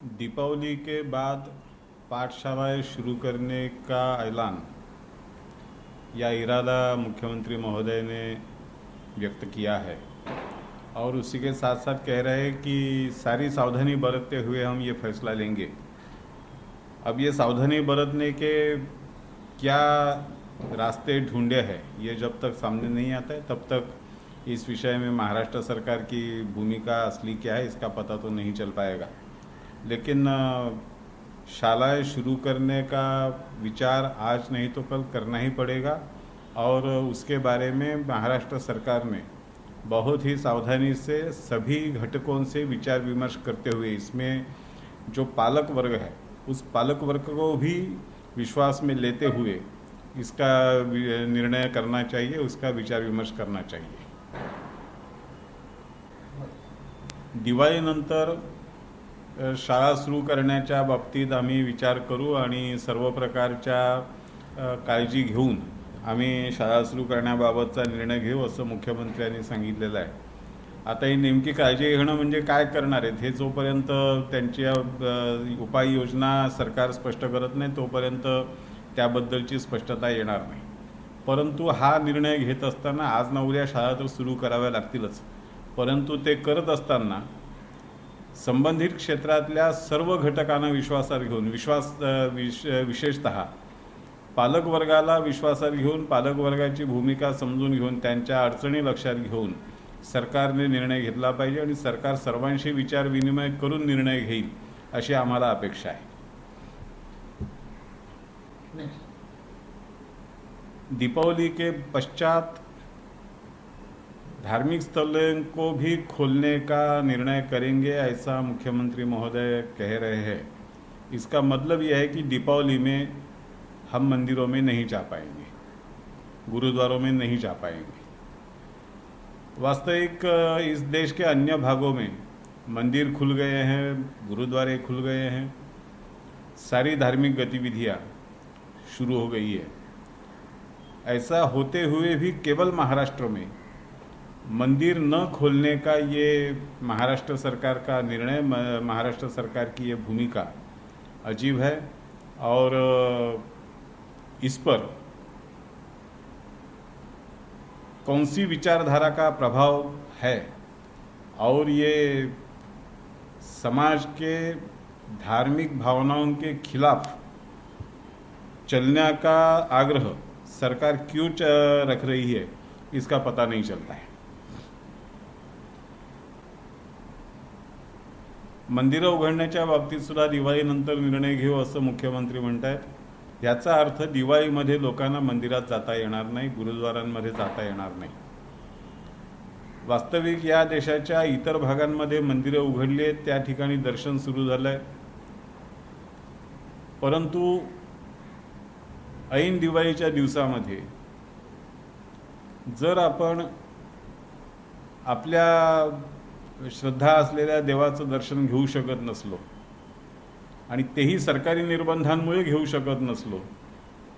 दीपावली के बाद पाठशालाएं शुरू करने का ऐलान या इरादा मुख्यमंत्री महोदय ने व्यक्त किया है और उसी के साथ साथ कह रहे हैं कि सारी सावधानी बरतते हुए हम ये फैसला लेंगे। अब ये सावधानी बरतने के क्या रास्ते ढूंढे हैं, ये जब तक सामने नहीं आता है तब तक इस विषय में महाराष्ट्र सरकार की भूमिका असली क्या है इसका पता तो नहीं चल पाएगा। लेकिन शालाएं शुरू करने का विचार आज नहीं तो कल करना ही पड़ेगा और उसके बारे में महाराष्ट्र सरकार ने बहुत ही सावधानी से सभी घटकों से विचार विमर्श करते हुए इसमें जो पालक वर्ग है उस पालक वर्ग को भी विश्वास में लेते हुए इसका निर्णय करना चाहिए, उसका विचार विमर्श करना चाहिए। दिवाळीनंतर शाळा सुरू करण्याच्या बाबतीत आम्ही विचार करू आणि सर्व प्रकारच्या काळजी घेऊन आम्ही शाळा सुरू करण्याबाबतचा निर्णय घेऊ असं मुख्यमंत्र्यांनी सांगितलेलं आहे। आता ही नेमकी काळजी घेणं म्हणजे काय करणार आहेत हे जोपर्यंत त्यांच्या उपाययोजना सरकार स्पष्ट करत नाही तोपर्यंत त्याबद्दलची स्पष्टता येणार नाही। परंतु हा निर्णय घेत असताना आज ना उद्या शाळा तर सुरू कराव्या लागतीलच, परंतु ते करत असताना संबंधित क्षेत्रातल्या सर्व घटकांना विश्वासात घेऊन विशेषतः पालक वर्गाला विश्वासात घेऊन पालक वर्गाची भूमिका समजून घेऊन त्यांच्या अडचणी लक्षात घेऊन सरकारने निर्णय घेतला पाहिजे आणि सरकार सर्वांशी विचार विनिमय करून निर्णय घेईल अशी आम्हाला अपेक्षा आहे। दीपावली के पश्चात धार्मिक स्थलों को भी खोलने का निर्णय करेंगे ऐसा मुख्यमंत्री महोदय कह रहे हैं। इसका मतलब यह है कि दीपावली में हम मंदिरों में नहीं जा पाएंगे, गुरुद्वारों में नहीं जा पाएंगे। वास्तविक इस देश के अन्य भागों में मंदिर खुल गए हैं, गुरुद्वारे खुल गए हैं, सारी धार्मिक गतिविधियां शुरू हो गई है। ऐसा होते हुए भी केवल महाराष्ट्र में मंदिर न खोलने का ये महाराष्ट्र सरकार का निर्णय, महाराष्ट्र सरकार की ये भूमिका अजीब है और इस पर कौन सी विचारधारा का प्रभाव है और ये समाज के धार्मिक भावनाओं के खिलाफ चलने का आग्रह सरकार क्यों रख रही है इसका पता नहीं चलता है। मंदिरं उघडण्याच्या बाबतीत सुद्धा दिवाळीनंतर निर्णय घेऊ असं मुख्यमंत्री म्हणतात। याचा अर्थ दिवाळीमध्ये लोकांना मंदिरात जाता येणार नाही, गुरुद्वारांमध्ये जाता येणार नाही। वास्तविक या देशाच्या इतर भागांमध्ये मंदिरं उघडली आहेत, त्या ठिकाणी दर्शन सुरू झालंय, परंतु ऐन दिवाळीच्या दिवसामध्ये जर आपण आपल्या श्रद्धा असलेल्या देवाचं दर्शन घेऊ शकत नसलो आणि तेही सरकारी निर्बंधांमुळे घेऊ शकत नसलो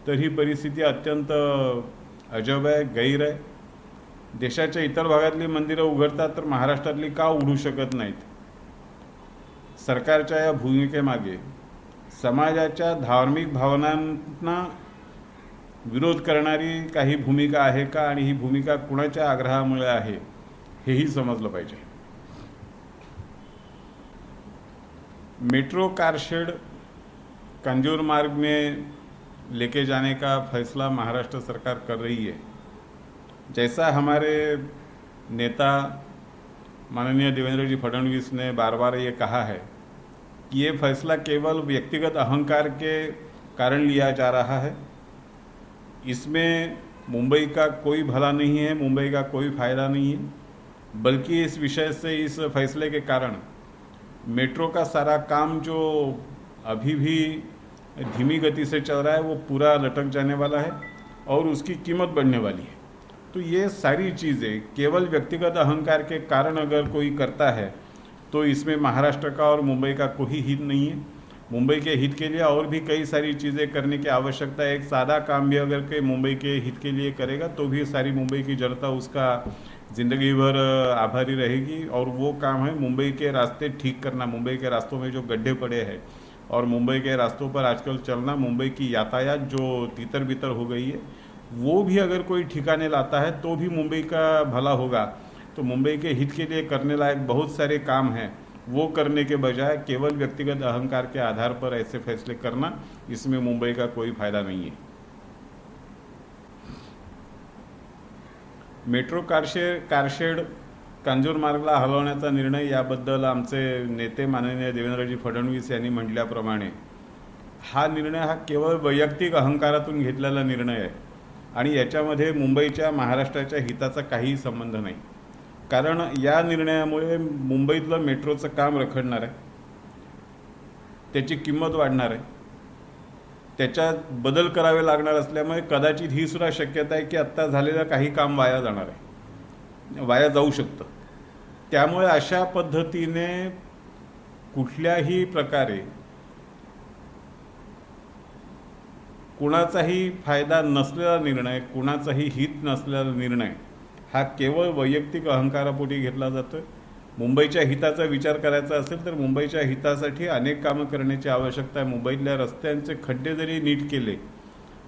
तर ही परिस्थिती अत्यंत अजब आहे, गैर आहे। देशाच्या इतर भागातली मंदिरं उघडतात तर महाराष्ट्रातली का उघडू शकत नाहीत? सरकारच्या या भूमिकेमागे समाजाच्या धार्मिक भावनांना विरोध करणारी काही भूमिका आहे का आणि ही भूमिका कुणाच्या आग्रहामुळे आहे हेही समजलं पाहिजे। मेट्रो कारशेड कंजूर मार्ग में लेके जाने का फैसला महाराष्ट्र सरकार कर रही है। जैसा हमारे नेता माननीय देवेंद्र जी फडणवीस ने बार बार ये कहा है कि ये फैसला केवल व्यक्तिगत अहंकार के कारण लिया जा रहा है, इसमें मुंबई का कोई भला नहीं है, मुंबई का कोई फायदा नहीं है, बल्कि इस विषय से, इस फैसले के कारण मेट्रो का सारा काम जो अभी भी धीमी गति से चल रहा है वो पूरा लटक जाने वाला है और उसकी कीमत बढ़ने वाली है। तो ये सारी चीज़ें केवल व्यक्तिगत अहंकार के कारण अगर कोई करता है तो इसमें महाराष्ट्र का और मुंबई का कोई हित नहीं है। मुंबई के हित के लिए और भी कई सारी चीज़ें करने की आवश्यकता है। एक सादा काम भी अगर के मुंबई के हित के लिए करेगा तो भी सारी मुंबई की जनता उसका ज़िंदगी भर आभारी रहेगी। और वो काम है मुंबई के रास्ते ठीक करना। मुंबई के रास्तों में जो गड्ढे पड़े हैं और मुंबई के रास्तों पर आजकल चलना, मुंबई की यातायात जो तितर बितर हो गई है, वो भी अगर कोई ठिकाने लाता है तो भी मुंबई का भला होगा। तो मुंबई के हित के लिए करने लायक बहुत सारे काम हैं, वो करने के बजाय केवल व्यक्तिगत अहंकार के आधार पर ऐसे फैसले करना, इसमें मुंबई का कोई फायदा नहीं है। मेट्रो कारशेड कांजूरमार्गला हलवण्याचा निर्णय याबद्दल आमचे नेते माननीय देवेंद्रजी फडणवीस यांनी म्हटल्याप्रमाणे हा निर्णय हा केवळ वैयक्तिक अहंकारातून घेतलेला निर्णय आहे आणि याच्यामध्ये मुंबईच्या महाराष्ट्राच्या हिताचा काहीही संबंध नाही। कारण या निर्णयामुळे मुंबईतलं मेट्रोचं काम रखडणार आहे, त्याची किंमत वाढणार आहे, त्याच्यात बदल करावे लागणार असल्यामुळे कदाचित ही सुद्धा शक्यता आहे की आत्ता झालेलं काही काम वाया जाणार आहे, वाया जाऊ शकतं। त्यामुळे अशा पद्धतीने कुठल्याही प्रकारे कुणाचाही फायदा नसलेला निर्णय, कुणाचाही हित नसलेला निर्णय हा केवळ वैयक्तिक अहंकारापोटी घेतला जातो। मुंबईच्या हिताचा विचार करायचा असेल तर मुंबईच्या हितासाठी अनेक कामं करण्याची आवश्यकता आहे। मुंबईतल्या रस्त्यांचे खड्डे जरी नीट केले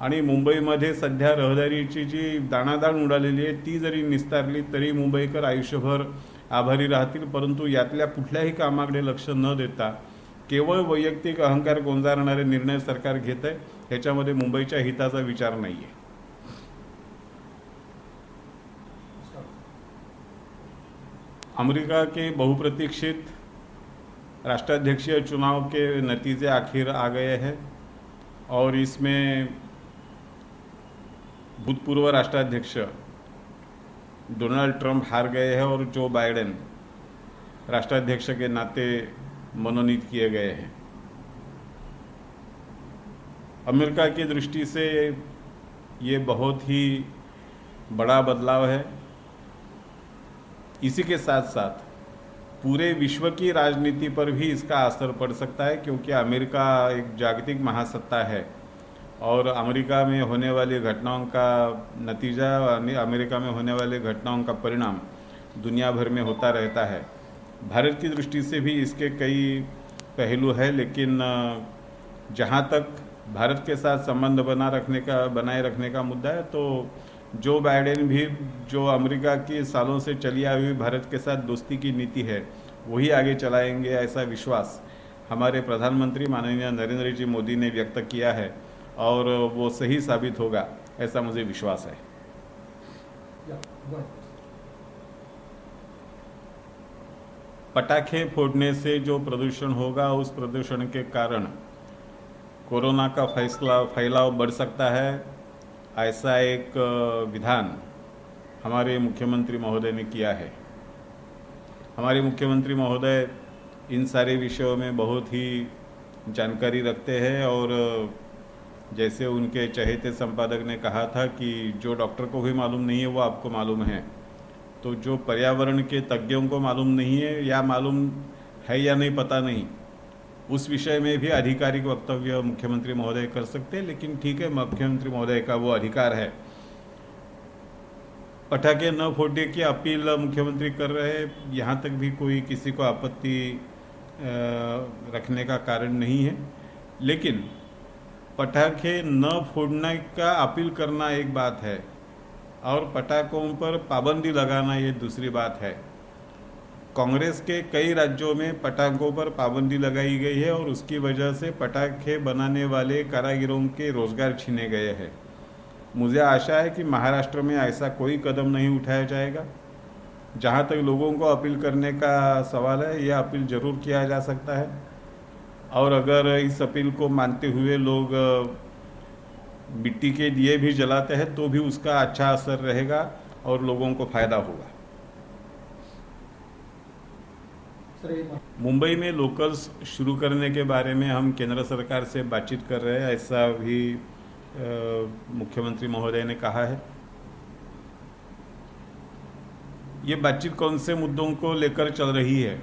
आणि मुंबईमध्ये सध्या रहदारीची जी दाणादाण उडालेली आहे ती जरी निस्तारली तरी मुंबईकर आयुष्यभर आभारी राहतील। परंतु यातल्या कुठल्याही कामाकडे लक्ष न देता केवळ वैयक्तिक अहंकार गोंजारणारे निर्णय सरकार घेत आहे, ह्याच्यामध्ये मुंबईच्या हिताचा विचार नाही आहे। अमेरिका के बहुप्रतीक्षित राष्ट्राध्यक्षीय चुनाव के नतीजे आखिर आ गए हैं और इसमें भूतपूर्व राष्ट्राध्यक्ष डोनाल्ड ट्रंप हार गए हैं और जो बाइडेन राष्ट्राध्यक्ष के नाते मनोनीत किए गए हैं। अमेरिका की दृष्टि से ये बहुत ही बड़ा बदलाव है। इसी के साथ साथ पूरे विश्व की राजनीति पर भी इसका असर पड़ सकता है, क्योंकि अमेरिका एक जागतिक महासत्ता है और अमेरिका में होने वाली घटनाओं का नतीजा, अमेरिका में होने वाली घटनाओं का परिणाम दुनिया भर में होता रहता है। भारत की दृष्टि से भी इसके कई पहलू है, लेकिन जहाँ तक भारत के साथ संबंध बनाए रखने का मुद्दा है तो जो बाइडेन भी जो अमेरिका की सालों से चली आई हुई भारत के साथ दोस्ती की नीति है वही आगे चलाएंगे, ऐसा विश्वास हमारे प्रधानमंत्री माननीय नरेंद्र जी मोदी ने व्यक्त किया है और वो सही साबित होगा, ऐसा मुझे विश्वास है। पटाखे फोड़ने से जो प्रदूषण होगा उस प्रदूषण के कारण कोरोना का फैलाव बढ़ सकता है, ऐसा एक विधान हमारे मुख्यमंत्री महोदय ने किया है। हमारे मुख्यमंत्री महोदय इन सारे विषयों में बहुत ही जानकारी रखते हैं और जैसे उनके चहेते संपादक ने कहा था कि जो डॉक्टर को भी मालूम नहीं है वो आपको मालूम है, तो जो पर्यावरण के तज्ञों को मालूम नहीं है या मालूम है या नहीं पता नहीं, उस विषय में भी आधिकारिक वक्तव्य मुख्यमंत्री महोदय कर सकते हैं। लेकिन ठीक है, मुख्यमंत्री महोदय का वो अधिकार है। पटाखे न फोड़ने की अपील मुख्यमंत्री कर रहे हैं, यहाँ तक भी कोई किसी को आपत्ति रखने का कारण नहीं है। लेकिन पटाखे न फोड़ने का अपील करना एक बात है और पटाखों पर पाबंदी लगाना ये दूसरी बात है। कांग्रेस के कई राज्यों में पटाखों पर पाबंदी लगाई गई है और उसकी वजह से पटाखे बनाने वाले कारीगरों के रोजगार छीने गए हैं। मुझे आशा है कि महाराष्ट्र में ऐसा कोई कदम नहीं उठाया जाएगा। जहाँ तक लोगों को अपील करने का सवाल है, यह अपील जरूर किया जा सकता है और अगर इस अपील को मानते हुए लोग मिट्टी के दिए भी जलाते हैं तो भी उसका अच्छा असर रहेगा और लोगों को फायदा होगा। मुंबई में लोकल्स शुरू करने के बारे में हम केंद्र सरकार से बातचीत कर रहे हैं, ऐसा भी मुख्यमंत्री महोदय ने कहा है। ये बातचीत कौन से मुद्दों को लेकर चल रही है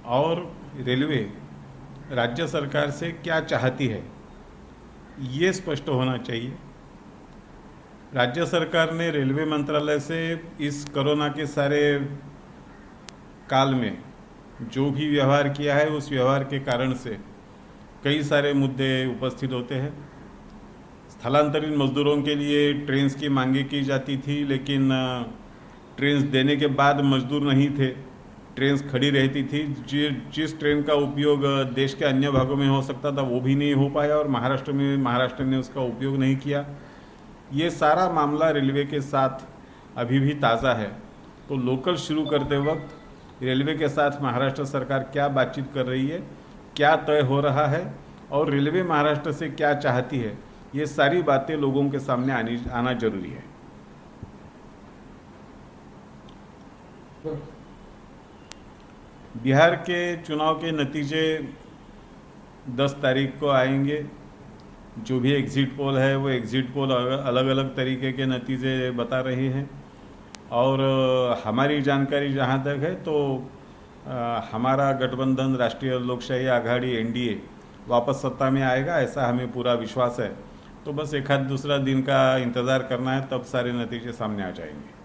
और रेलवे राज्य सरकार से क्या चाहती है, ये स्पष्ट होना चाहिए। राज्य सरकार ने रेलवे मंत्रालय से इस कोरोना के सारे काल में जो भी व्यवहार किया है उस व्यवहार के कारण से कई सारे मुद्दे उपस्थित होते हैं। स्थलांतरित मजदूरों के लिए ट्रेन्स की मांगे की जाती थी, लेकिन ट्रेन्स देने के बाद मजदूर नहीं थे, ट्रेन्स खड़ी रहती थी। जिस ट्रेन का उपयोग देश के अन्य भागों में हो सकता था वो भी नहीं हो पाया और महाराष्ट्र ने उसका उपयोग नहीं किया। ये सारा मामला रेलवे के साथ अभी भी ताज़ा है। तो लोकल शुरू करते वक्त रेलवे के साथ महाराष्ट्र सरकार क्या बातचीत कर रही है, क्या तय हो रहा है और रेलवे महाराष्ट्र से क्या चाहती है, ये सारी बातें लोगों के सामने आना जरूरी है। बिहार के चुनाव के नतीजे 10 तारीख को आएंगे। जो भी एग्ज़िट पोल है वो एग्ज़िट पोल अलग अलग तरीके के नतीजे बता रहे हैं और हमारी जानकारी जहाँ तक है तो हमारा गठबंधन राष्ट्रीय लोकशाही आघाड़ी एनडीए वापस सत्ता में आएगा, ऐसा हमें पूरा विश्वास है। तो बस एक आध दूसरा दिन का इंतज़ार करना है, तब सारे नतीजे सामने आ जाएंगे।